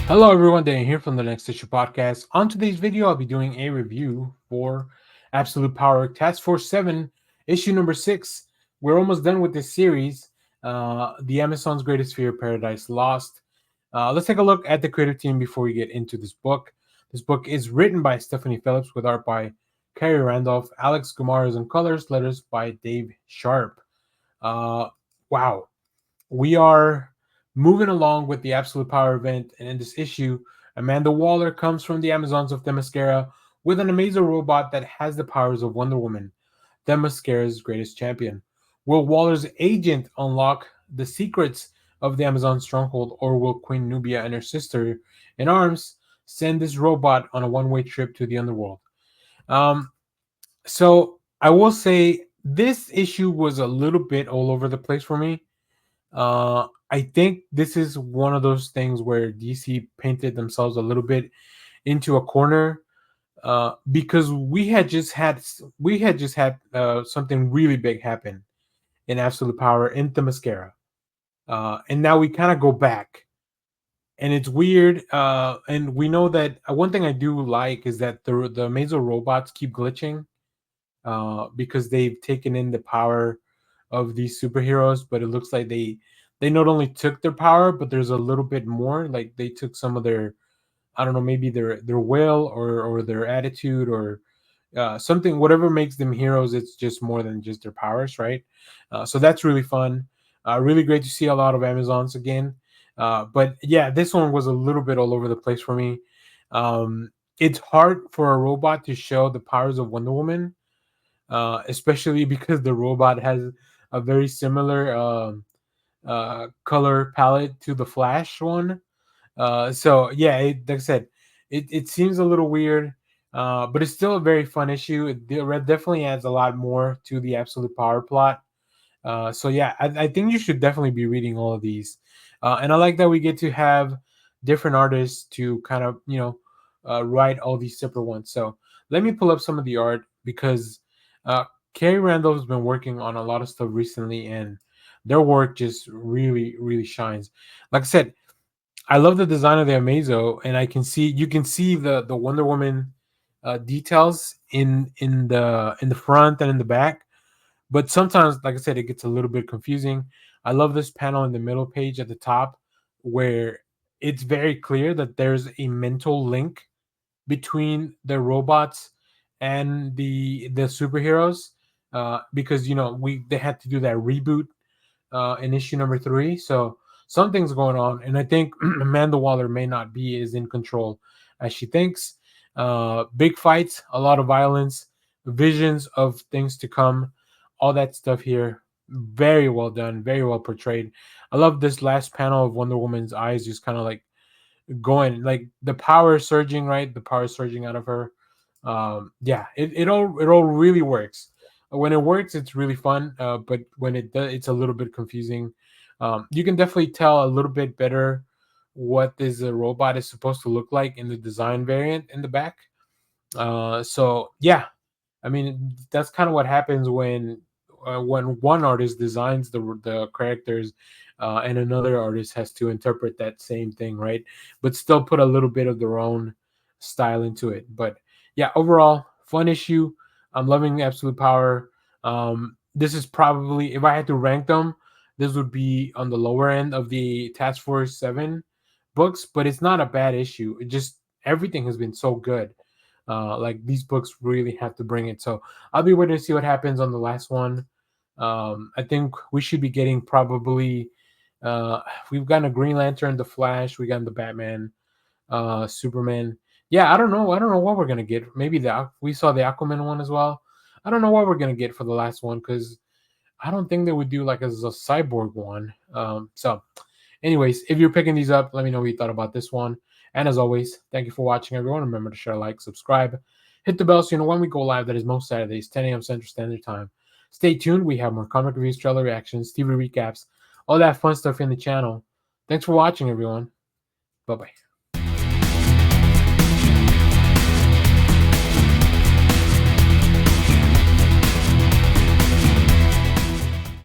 Hello everyone, Dan here from the Next Issue Podcast. On today's video, I'll be doing a review for Absolute Power Task Force 7, issue number 6. We're almost done with this series, The Amazon's Greatest Fear, Paradise Lost. Let's take a look at the creative team before we get into this book. This book is written by Stephanie Phillips with art by Carrie Randolph, Alex Gamaras, and colors, letters by Dave Sharp. Uh, wow, we are moving along with the Absolute Power event, and in this issue, Amanda Waller comes from the Amazons of Themyscira with an amazing robot that has the powers of Wonder Woman, Themyscira's greatest champion. Will Waller's agent unlock the secrets of the Amazon stronghold, or will Queen Nubia and her sister in arms send this robot on a one-way trip to the underworld? Um, so I will say this issue was a little bit all over the place for me. I think this is one of those things where DC painted themselves a little bit into a corner because we had just had something really big happen in Absolute Power in Themyscira, and now we kind of go back, and it's weird. And we know that one thing I do like is that the Mazo robots keep glitching because they've taken in the power of these superheroes, but it looks like they not only took their power, but there's a little bit more. Like they took some of their, I don't know, maybe their will or their attitude or something, whatever makes them heroes. It's just more than just their powers, right? So that's really fun. Really great to see a lot of Amazons again. But yeah, this one was a little bit all over the place for me. It's hard for a robot to show the powers of Wonder Woman, especially because the robot has a very similar color palette to the Flash one. So yeah, like I said, it seems a little weird, but it's still a very fun issue. Definitely adds a lot more to the Absolute Power plot. So yeah, I think you should definitely be reading all of these, and I like that we get to have different artists to kind of write all these separate ones. So let me pull up some of the art because uh, Carrie Randall has been working on a lot of stuff recently, and their work just really shines. Like I said, I love the design of the Amazo, and you can see the Wonder Woman details in the front and in the back, but sometimes, like I said, it gets a little bit confusing. I love this panel in the middle page at the top where it's very clear that there's a mental link between the robots and the superheroes, because we they had to do that reboot in issue number 3. So something's going on, and I think Amanda Waller may not be as in control as she thinks. Big fights, a lot of violence, visions of things to come, all that stuff here. Very well done, very well portrayed. I love this last panel of Wonder Woman's eyes just kind of like going, like the power surging, right? The power surging out of her. Yeah, it all really works. When it works, it's really fun. But when it does, it's a little bit confusing. You can definitely tell a little bit better what this robot is supposed to look like in the design variant in the back. So yeah, I mean that's kind of what happens when one artist designs the characters, and another artist has to interpret that same thing, right? But still put a little bit of their own style into it. But yeah, overall fun issue. I'm loving the Absolute Power. This is probably, if I had to rank them, this would be on the lower end of the Task Force 7 books, but it's not a bad issue. It just everything has been so good. Like these books really have to bring it. So I'll be waiting to see what happens on the last one. I think we should be getting probably. Uh, we've gotten a Green Lantern, the Flash. We got the Batman, Superman. Yeah, I don't know. I don't know what we're gonna get. Maybe we saw the Aquaman one as well. I don't know what we're gonna get for the last one because I don't think they would do like as a cyborg one. So anyways, if you're picking these up, let me know what you thought about this one. And as always, thank you for watching, everyone. Remember to share, like, subscribe, hit the bell so you know when we go live. That is most Saturdays, 10 a.m. Central Standard Time. Stay tuned. We have more comic reviews, trailer reactions, TV recaps, all that fun stuff in the channel. Thanks for watching, everyone. Bye bye.